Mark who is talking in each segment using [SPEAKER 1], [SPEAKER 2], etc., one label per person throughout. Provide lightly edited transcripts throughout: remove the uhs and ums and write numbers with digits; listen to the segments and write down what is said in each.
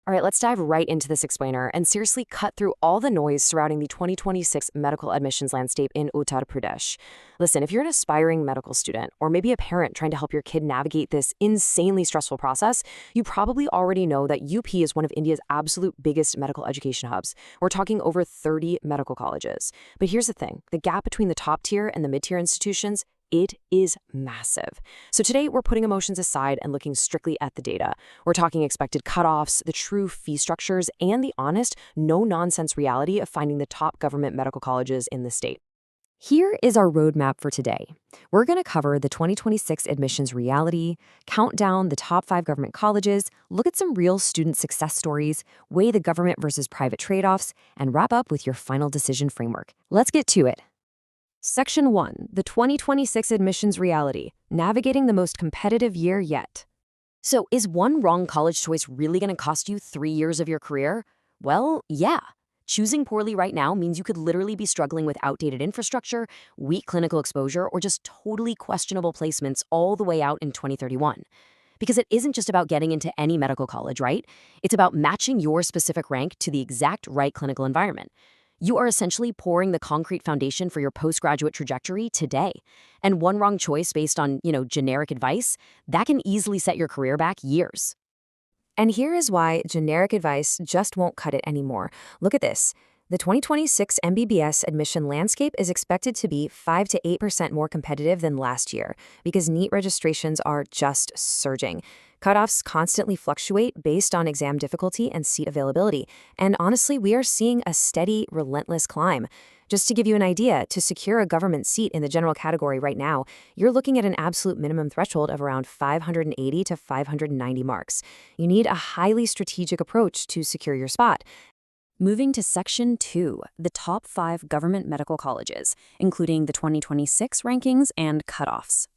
[SPEAKER 1] All right, let's dive right into this explainer and seriously cut through all the noise surrounding the 2026 medical admissions landscape in Uttar Pradesh. Listen, if you're an aspiring medical student or maybe a parent trying to help your kid navigate this insanely stressful process, you probably already know that UP is one of India's absolute biggest medical education hubs. We're talking over 30 medical colleges. But here's the thing, the gap between the top tier and the mid-tier institutions, it is massive. So today we're putting emotions aside and looking strictly at the data. We're talking expected cutoffs, the true fee structures, and the honest, no-nonsense reality of finding the top government medical colleges in the state. Here is our roadmap for today. We're going to cover the 2026 admissions reality, count down the top 5 government colleges, look at some real student success stories, weigh the government versus private trade-offs, and wrap up with your final decision framework. Let's get to it. Section 1, the 2026 admissions reality, navigating the most competitive year yet. So is one wrong college choice really going to cost you 3 years of your career? Well, yeah. Choosing poorly right now means you could literally be struggling with outdated infrastructure, weak clinical exposure, or just totally questionable placements all the way out in 2031. Because it isn't just about getting into any medical college, right? It's about matching your specific rank to the exact right clinical environment. You are essentially pouring the concrete foundation for your postgraduate trajectory today. And one wrong choice based on, generic advice, that can easily set your career back years. And here is why generic advice just won't cut it anymore. Look at this. The 2026 MBBS admission landscape is expected to be 5 to 8% more competitive than last year because NEET registrations are just surging. Cutoffs constantly fluctuate based on exam difficulty and seat availability. And honestly, we are seeing a steady, relentless climb. Just to give you an idea, to secure a government seat in the general category right now, you're looking at an absolute minimum threshold of around 580 to 590 marks. You need a highly strategic approach to secure your spot. Moving to Section 2, the top 5 government medical colleges, including the 2026 rankings and cutoffs.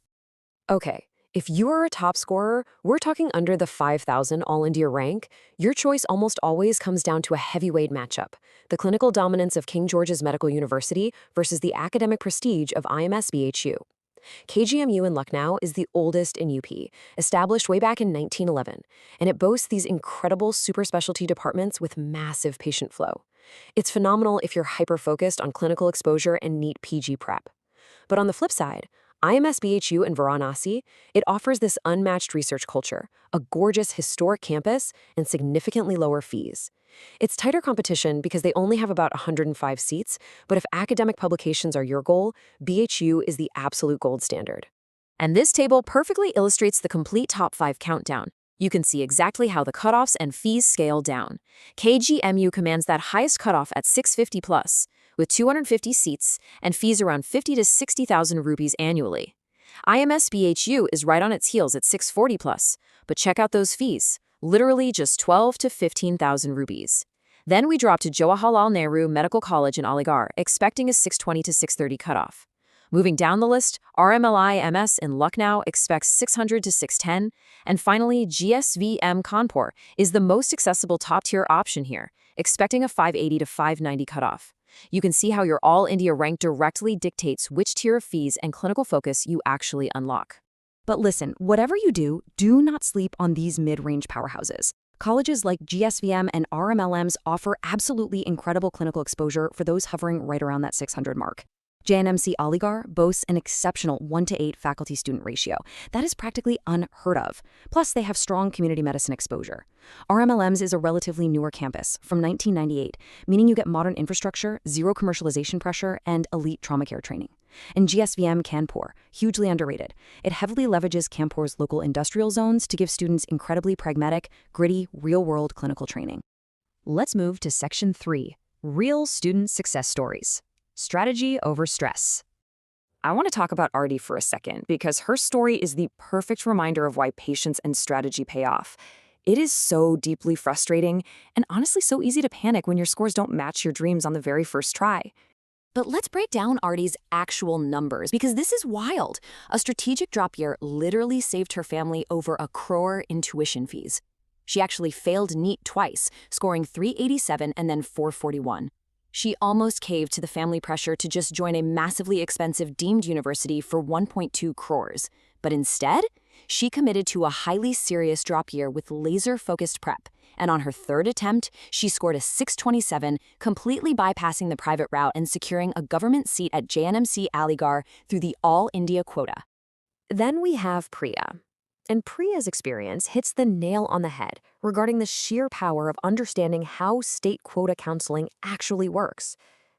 [SPEAKER 1] Okay, if you are a top scorer, we're talking under the 5,000 All-India rank, your choice almost always comes down to a heavyweight matchup, the clinical dominance of King George's Medical University versus the academic prestige of IMS-BHU. KGMU in Lucknow is the oldest in UP, established way back in 1911, and it boasts these incredible super specialty departments with massive patient flow. It's phenomenal if you're hyper-focused on clinical exposure and NEET PG prep. But on the flip side, IMS-BHU in Varanasi, it offers this unmatched research culture, a gorgeous historic campus, and significantly lower fees. It's tighter competition because they only have about 105 seats, but if academic publications are your goal, BHU is the absolute gold standard. And this table perfectly illustrates the complete top 5 countdown. You can see exactly how the cutoffs and fees scale down. KGMU commands that highest cutoff at 650 plus, with 250 seats and fees around 50 to 60,000 rupees annually. IMS-BHU is right on its heels at 640 plus, but check out those fees. Literally just 12 to 15,000 rupees. Then we drop to Jawaharlal Nehru Medical College in Aligarh, expecting a 620 to 630 cutoff. Moving down the list, RMLI-MS in Lucknow expects 600 to 610, and finally GSVM Kanpur is the most accessible top-tier option here, expecting a 580 to 590 cutoff. You can see how your All-India rank directly dictates which tier of fees and clinical focus you actually unlock. But listen, whatever you do, do not sleep on these mid-range powerhouses. Colleges like GSVM and RMLMs offer absolutely incredible clinical exposure for those hovering right around that 600 mark. JNMC Aligarh boasts an exceptional 1-to-8 faculty-student ratio. That is practically unheard of. Plus, they have strong community medicine exposure. RMLMs is a relatively newer campus from 1998, meaning you get modern infrastructure, zero commercialization pressure, and elite trauma care training. And GSVM Kanpur, hugely underrated. It heavily leverages Kanpur's local industrial zones to give students incredibly pragmatic, gritty, real-world clinical training. Let's move to Section 3, Real Student Success Stories. Strategy over stress. I want to talk about Arti for a second because her story is the perfect reminder of why patience and strategy pay off. It is so deeply frustrating and honestly so easy to panic when your scores don't match your dreams on the very first try. But let's break down Arti's actual numbers because this is wild. A strategic drop year literally saved her family over 1 crore in tuition fees. She actually failed NEET twice, scoring 387 and then 441. She almost caved to the family pressure to just join a massively expensive deemed university for 1.2 crores. But instead, she committed to a highly serious drop year with laser-focused prep And on her third attempt, she scored a 627, completely bypassing the private route and securing a government seat at JNMC Aligarh through the All India quota. Then we have Priya. And Priya's experience hits the nail on the head regarding the sheer power of understanding how state quota counseling actually works.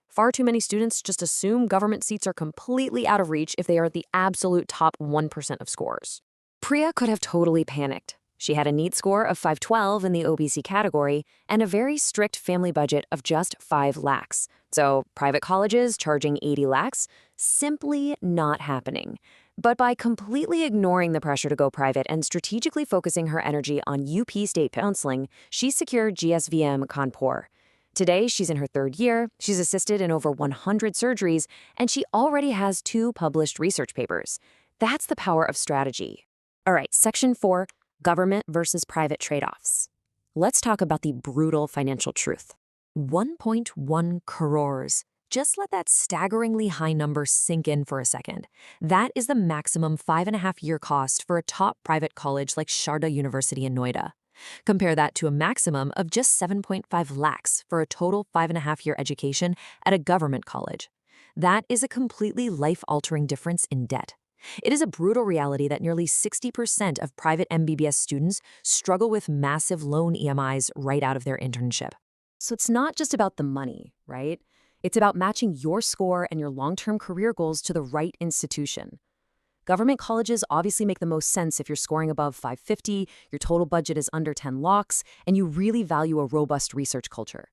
[SPEAKER 1] Far too many students just assume government seats are completely out of reach if they are at the absolute top 1% of scores. Priya could have totally panicked. She had a NEET score of 512 in the OBC category and a very strict family budget of just 5 lakhs. So private colleges charging 80 lakhs, simply not happening. But by completely ignoring the pressure to go private and strategically focusing her energy on UP state counseling, she secured GSVM Kanpur. Today, she's in her third year, she's assisted in over 100 surgeries, and she already has 2 published research papers. That's the power of strategy. All right, Section 4, Government versus Private Trade-offs. Let's talk about the brutal financial truth. 1.1 crores. Just let that staggeringly high number sink in for a second. That is the maximum 5.5-year cost for a top private college like Sharda University in Noida. Compare that to a maximum of just 7.5 lakhs for a total 5.5-year education at a government college. That is a completely life-altering difference in debt. It is a brutal reality that nearly 60% of private MBBS students struggle with massive loan EMIs right out of their internship. So it's not just about the money, right? It's about matching your score and your long-term career goals to the right institution. Government colleges obviously make the most sense if you're scoring above 550, your total budget is under 10 lakhs, and you really value a robust research culture.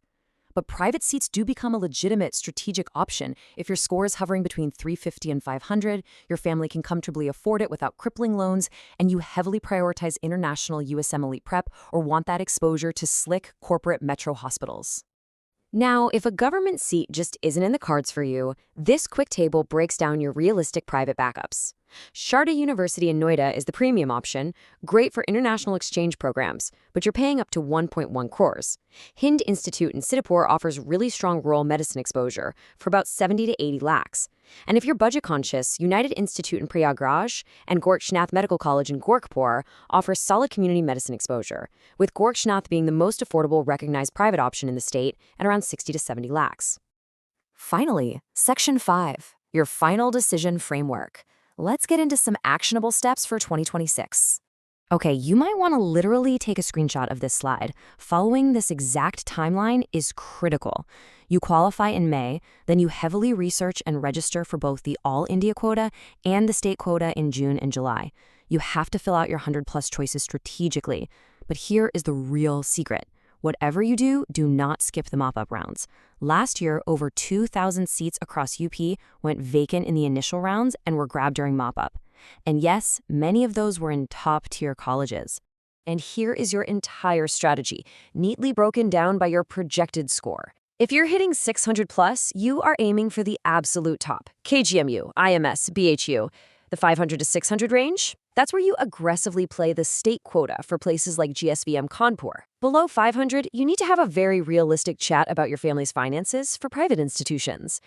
[SPEAKER 1] But private seats do become a legitimate strategic option if your score is hovering between 350 and 500, your family can comfortably afford it without crippling loans, and you heavily prioritize international USM elite prep or want that exposure to slick corporate metro hospitals. Now, if a government seat just isn't in the cards for you, this quick table breaks down your realistic private backups. Sharda University in Noida is the premium option, great for international exchange programs, but you're paying up to 1.1 crores. Hind Institute in Siddipur offers really strong rural medicine exposure for about 70 to 80 lakhs. And if you're budget conscious, United Institute in Prayagraj and Gorakhnath Medical College in Gorakhpur offers solid community medicine exposure, with Gorakhnath being the most affordable recognized private option in the state at around 60 to 70 lakhs. Finally, Section 5, your final decision framework. Let's get into some actionable steps for 2026. Okay, you might want to literally take a screenshot of this slide. Following this exact timeline is critical. You qualify in May, then you heavily research and register for both the All India quota and the state quota in June and July. You have to fill out your 100+ choices strategically. But here is the real secret. Whatever you do, do not skip the mop-up rounds. Last year, over 2,000 seats across UP went vacant in the initial rounds and were grabbed during mop-up. And yes, many of those were in top-tier colleges. And here is your entire strategy, neatly broken down by your projected score. If you're hitting 600+, you are aiming for the absolute top. KGMU, IMS, BHU. The 500 to 600 range? That's where you aggressively play the state quota for places like GSVM Kanpur. Below 500, you need to have a very realistic chat about your family's finances for private institutions.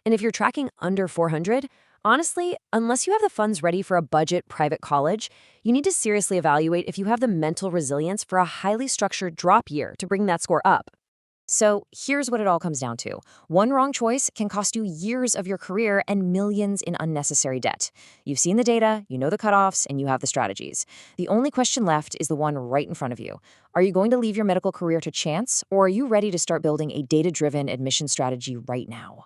[SPEAKER 1] And if you're tracking under 400, honestly, unless you have the funds ready for a budget private college, you need to seriously evaluate if you have the mental resilience for a highly structured drop year to bring that score up. So here's what it all comes down to. One wrong choice can cost you years of your career and millions in unnecessary debt. You've seen the data, you know the cutoffs, and you have the strategies. The only question left is the one right in front of you. Are you going to leave your medical career to chance, or are you ready to start building a data-driven admission strategy right now?